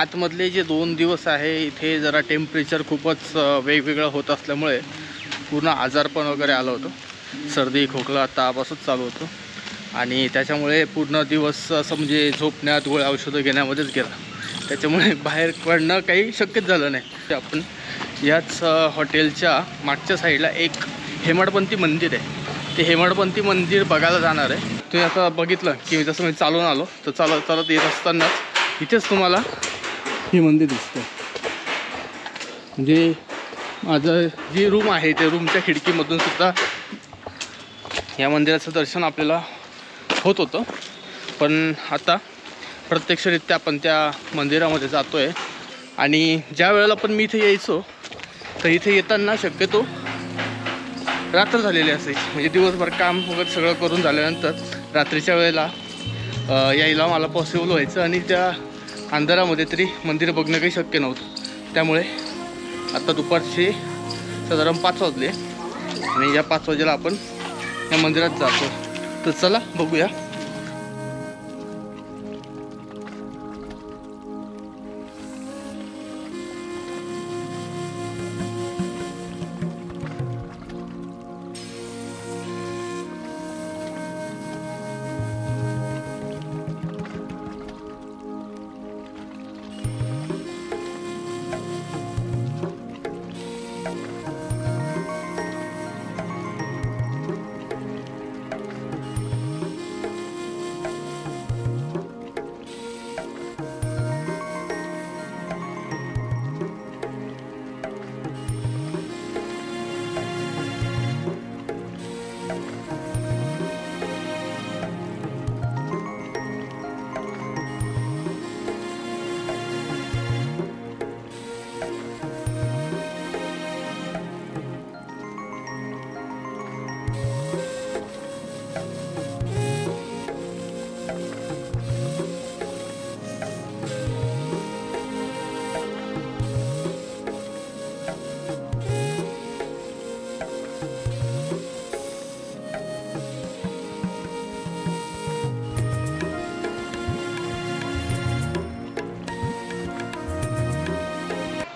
आतमधले जे 2 दिवस आहे इथे जरा टेम्परेचर खूपच वेगवेगळं होत असल्यामुळे पूर्ण आजारपण वगैरे आलं होतं. सर्दी खोकला ताप असंच चालू होतं आणि त्याच्यामुळे पूर्ण दिवस असं म्हणजे झोपण्यात गोळ्या औषधं घेण्यामध्येच गेला. त्याच्यामुळे बाहेर पडणं काही शक्यच झालं नाही. आपण याच हॉटेलच्या मागच्या साईडला एक हेमाडपंथी मंदिर आहे. ते हेमाडपंथी मंदिर बघायला जाणार आहे. तुम्ही आता बघितलं की जसं मी चालून आलो तर चालत येत असतानाच इथेच तुम्हाला हे मंदिर दिसतं. म्हणजे माझं जी रूम आहे त्या रूमच्या खिडकीमधून सुद्धा या मंदिराचं दर्शन आपल्याला होत होतं. पण आता प्रत्यक्षरित्या आपण त्या मंदिरामध्ये जातो आहे. आणि ज्या वेळेला पण मी इथे यायचो तर इथे येताना शक्यतो रात्र झालेली असायची. म्हणजे दिवसभर काम वगैरे सगळं करून झाल्यानंतर रात्रीच्या वेळेला यायला मला पॉसिबल व्हायचं आणि त्या अंधारामध्ये तरी मंदिर बघणं काही शक्य नव्हतं. त्यामुळे आता दुपारचे साधारण 5 वाजले आणि या 5 वाजेला आपण या मंदिरात जातो. तर चला बघूया.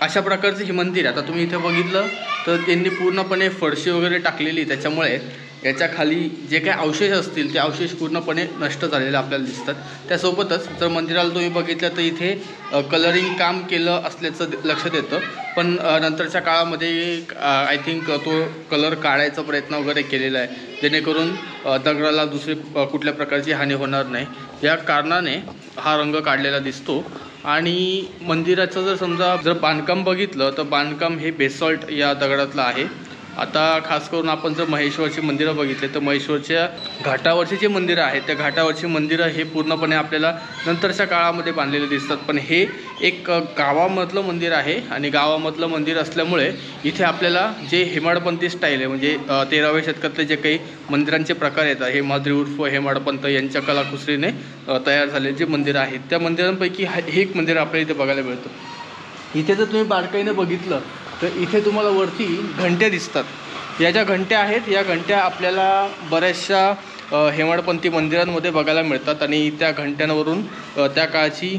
अशा प्रकारचं हे मंदिर आता तुम्ही इथे बघितलं तर त्यांनी पूर्णपणे फरशी वगैरे टाकलेली. त्याच्यामुळे याच्या खाली जे काही अवशेष असतील ते अवशेष पूर्णपणे नष्ट झालेले आपल्याला दिसतात. त्यासोबतच जर मंदिराला तुम्ही बघितलं तर इथे कलरिंग काम केलं असल्याचं लक्षात येतं. पण नंतरच्या काळामध्ये आय थिंक तो कलर काढायचा प्रयत्न वगैरे केलेला आहे जेणेकरून दगडाला दुसरी कुठल्या प्रकारची हानी होणार नाही या कारणाने हा रंग काढलेला दिसतो. आणि मंदिराचं जर बांधकाम बघितलं तर बांधकाम हे बेसॉल्ट या दगडातलं आहे. आता खास करून आपण जर महेश्वरची मंदिरं बघितले तर महेश्वरच्या घाटावरची जे मंदिरं आहेत त्या घाटावरची मंदिरं हे पूर्णपणे आपल्याला नंतरच्या काळामध्ये बांधलेले दिसतात. पण हे एक गावामधलं मंदिर आहे आणि गावामधलं मंदिर असल्यामुळे इथे आपल्याला जे हेमाडपंथी स्टाईल आहे म्हणजे 13व्या शतकातले जे काही मंदिरांचे प्रकार येतात हे हेमाद्री उर्फ हेमाडपंथ यांच्या कलाकुसरीने तयार झालेले जे मंदिर आहेत त्या मंदिरांपैकी हे एक मंदिर आपल्याला इथे बघायला मिळतं. इथे जर तुम्ही बारकाईने बघितलं तर इथे तुम्हाला वरती घंट्या दिसतात. या ज्या घंट्या आहेत या घंट्या आपल्याला बऱ्याचशा हेमाडपंथी मंदिरांमध्ये बघायला मिळतात आणि त्या घंट्यांवरून त्या काळची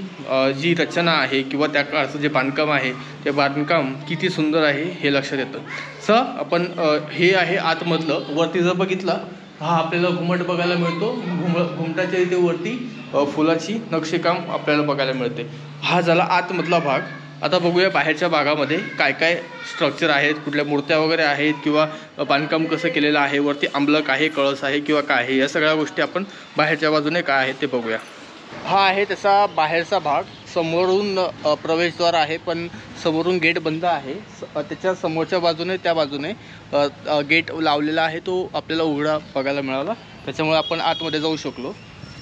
जी रचना आहे किंवा त्या काळचं जे बांधकाम आहे ते बांधकाम किती सुंदर आहे हे लक्षात येतं. आपण हे आहे आतमधलं. वरती जर बघितलं हा आपल्याला घुमट बघायला मिळतो. घुमटाच्या इथे वरती फुलाची नक्षीकाम आपल्याला बघायला मिळते. हा झाला आतमधला भाग. आता बघूया बाहेरच्या भागामध्ये काय काय स्ट्रक्चर आहेत, कुठल्या मूर्त्या वगैरे आहेत किंवा बांधकाम कसं केलेलं आहे, वरती आंबलक आहे कळस आहे किंवा काय आहे या सगळ्या गोष्टी आपण बाहेरच्या बाजूने काय आहेत ते बघूया. हा आहे त्याचा बाहेरचा भाग. समोरून प्रवेशद्वार आहे पण समोरून गेट बंद आहे. त्याच्या समोरच्या बाजूने त्या बाजूने गेट लावलेला आहे तो आपल्याला उघडा बघायला मिळाला. त्याच्यामुळे आपण आतमध्ये जाऊ शकलो.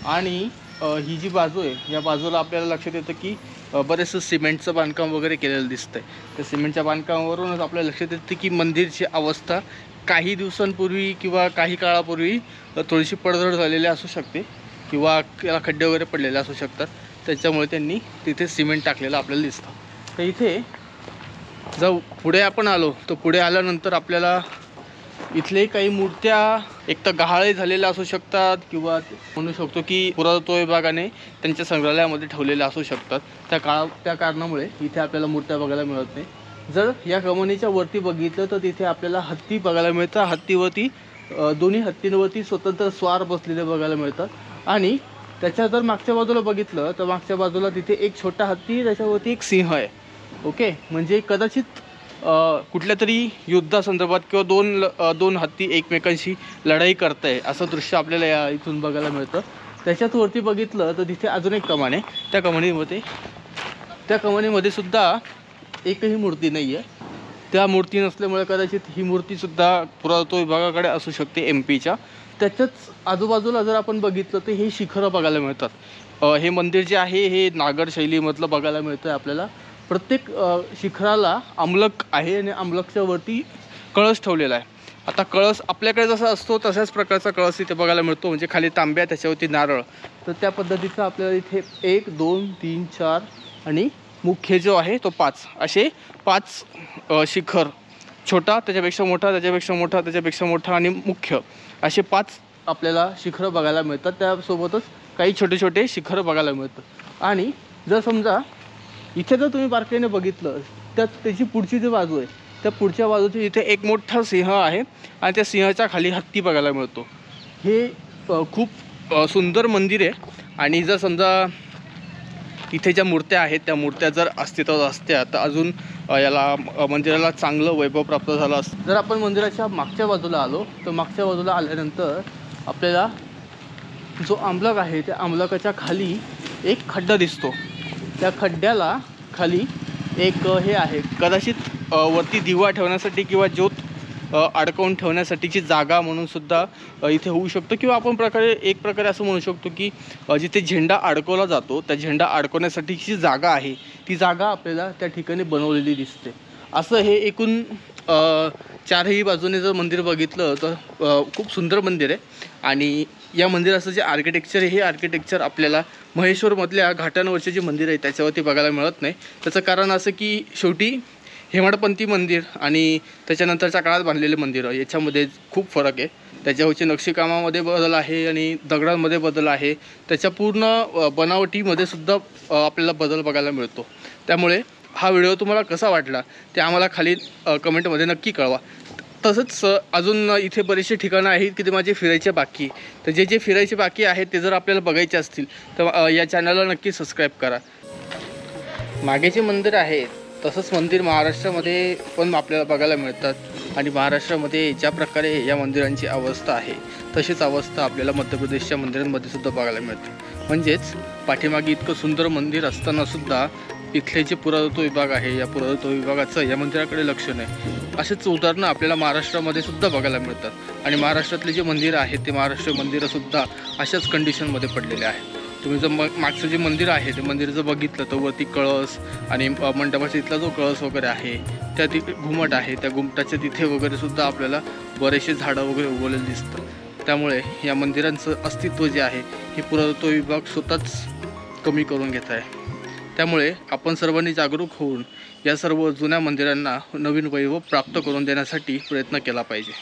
आणि ही जी बाजू आहे या बाजूला आपल्याला लक्षात येतं की बरेचसं सिमेंटचं बांधकाम वगैरे केलेलं दिसतंय. त्या सिमेंटच्या बांधकामावरूनच आपल्याला लक्षात येतं की मंदिरची अवस्था काही दिवसांपूर्वी किंवा काही काळापूर्वी थोडीशी पडझड झालेली असू शकते किंवा त्याला खड्डे वगैरे पडलेले असू शकतात. त्याच्यामुळे त्यांनी तिथे सिमेंट टाकलेलं आपल्याला दिसतं. तर इथे जर पुढे आपण आलो तर पुढे आल्यानंतर आपल्याला इथले काही मूर्त्या एक तर गहाळे झालेल्या असू शकतात किंवा म्हणू शकतो की पुरातत्व विभागाने त्यांच्या संग्रहालयामध्ये ठेवलेल्या असू शकतात. त्या कारणामुळे इथे आपल्याला मूर्त्या बघायला मिळत नाही. जर या कमानीच्या वरती बघितलं तर तिथे आपल्याला हत्ती बघायला मिळतात. हत्तीवरती दोन्ही हत्तींवरती स्वतंत्र स्वार बसलेले बघायला मिळतात. आणि त्याच्या जर मागच्या बाजूला बघितलं तर मागच्या बाजूला तिथे एक छोटा हत्ती, त्याच्यावरती एक सिंह आहे. ओके, म्हणजे कदाचित कुठल्या तरी युद्धासंदर्भात किंवा दोन हत्ती एकमेकांशी लढाई करताय असं दृश्य आपल्याला या इथून बघायला मिळतं. त्याच्यात वरती बघितलं तर तिथे अजून एक कमान आहे. त्या कमानीमध्ये सुद्धा एकही मूर्ती नाही आहे. त्या मूर्ती नसल्यामुळे कदाचित ही मूर्तीसुद्धा पुरातत्व विभागाकडे असू शकते MP च्या. त्याच्याच आजूबाजूला जर आपण बघितलं तर हे शिखरं बघायला मिळतात. हे मंदिर जे आहे हे नागर शैलीमधलं बघायला मिळतं आहे आपल्याला. प्रत्येक शिखराला अमलक आहे आणि अमलकच्या वरती कळस ठेवलेला आहे. आता कळस आपल्याकडे जसा असतो तशाच प्रकारचा कळस इथे बघायला मिळतो, म्हणजे खाली तांब्या त्याच्यावरती नारळ. तर त्या पद्धतीचं आपल्याला इथे 1 2 3 4 आणि मुख्य जो आहे तो 5 असे 5 शिखर, छोटा त्याच्यापेक्षा मोठा, त्याच्यापेक्षा मोठा, त्याच्यापेक्षा मोठा आणि मुख्य असे 5 आपल्याला शिखरं बघायला मिळतात. त्यासोबतच काही छोटे छोटे शिखरं बघायला मिळतात. आणि जर समजा इथे जर तुम्ही बारकाईने बघितलं तर त्याची पुढची जी बाजू आहे त्या पुढच्या बाजूची इथे एक मोठा सिंह आहे आणि त्या सिंहाच्या खाली हत्ती बघायला मिळतो. हे खूप सुंदर मंदिर आहे. आणि जर समजा इथे ज्या मूर्त्या आहेत त्या मूर्त्या जर अस्तित्वात असत्या तर अजून याला मंदिराला चांगलं वैभव प्राप्त झालं असतं. जर आपण मंदिराच्या मागच्या बाजूला आलो तर मागच्या बाजूला आल्यानंतर आपल्याला जो अमलक आहे त्या अमलकाच्या खाली एक खड्डा दिसतो. त्या खड्ड्याला खाली एक हे आहे, कदाचित वरती दिवा ठेवण्यासाठी किंवा ज्योत अडकवून ठेवण्यासाठीची जागा म्हणून सुद्धा इथे होऊ शकतो. किंवा आपण एक प्रकारे असं म्हणू शकतो की जिथे झेंडा अडकवला जातो त्या झेंडा अडकवण्यासाठीची जागा आहे ती जागा आपल्याला त्या ठिकाणी बनवलेली दिसते. असं हे एकूण 4ही बाजूने जर मंदिर बघितलं तर खूप सुंदर मंदिर आहे. आणि या मंदिराचं जे आर्किटेक्चर आहे हे आर्किटेक्चर आपल्याला महेश्वरमधल्या घाटांवरचे जे मंदिर आहे त्याच्यावरती बघायला मिळत नाही. त्याचं कारण असं की शेवटी हेमाडपंथी मंदिर आणि त्याच्यानंतरच्या काळात बांधलेले मंदिरं याच्यामध्ये खूप फरक आहे. त्याच्यावरची नक्षीकामामध्ये बदल आहे आणि दगडांमध्ये बदल आहे. त्याच्या पूर्ण बनावटीमध्ये सुद्धा आपल्याला बदल बघायला मिळतो. त्यामुळे हा व्हिडिओ तुम्हाला कसा वाटला ते आम्हाला खाली कमेंटमध्ये नक्की कळवा. तसंच अजून इथे बरेचसे ठिकाणं आहेत की ते माझे फिरायचे बाकी. तर जे फिरायचे बाकी आहेत ते जर आपल्याला बघायचे असतील तर या चॅनलला नक्की सबस्क्राईब करा. मागे जे मंदिर आहे तसंच मंदिर महाराष्ट्रामध्ये पण आपल्याला बघायला मिळतात. आणि महाराष्ट्रामध्ये ज्या प्रकारे या मंदिरांची अवस्था आहे तशीच अवस्था आपल्याला मध्य प्रदेशच्या मंदिरांमध्ये सुद्धा बघायला मिळते. म्हणजेच पाठीमागे इतकं सुंदर मंदिर असतानासुद्धा इथले जे पुरातत्व विभाग आहे या पुरातत्व विभागाचं या मंदिराकडे लक्ष नाही. असेच उदाहरणं आपल्याला महाराष्ट्रामध्ये सुद्धा बघायला मिळतात. आणि महाराष्ट्रातले जे मंदिरं आहेत ते महाराष्ट्र मंदिरंसुद्धा अशाच कंडिशनमध्ये पडलेले आहेत. तुम्ही जर मागचं जे मंदिर आहे ते मंदिर जर बघितलं तर वरती कळस आणि मंडपाच्या इथला जो कळस वगैरे आहे त्या तिथे घुमट आहे, त्या घुमटाच्या तिथे वगैरे सुद्धा आपल्याला बरेचसे झाडं वगैरे उगवलेले दिसतं. त्यामुळे या मंदिरांचं अस्तित्व जे आहे हे पुरातत्व विभाग स्वतःच कमी करून घेत आहे. त्यामुळे आपण सर्वांनी जागरूक होऊन या सर्व जुन्या मंदिरांना नवीन वैभव प्राप्त करून देण्यासाठी प्रयत्न केला पाहिजे.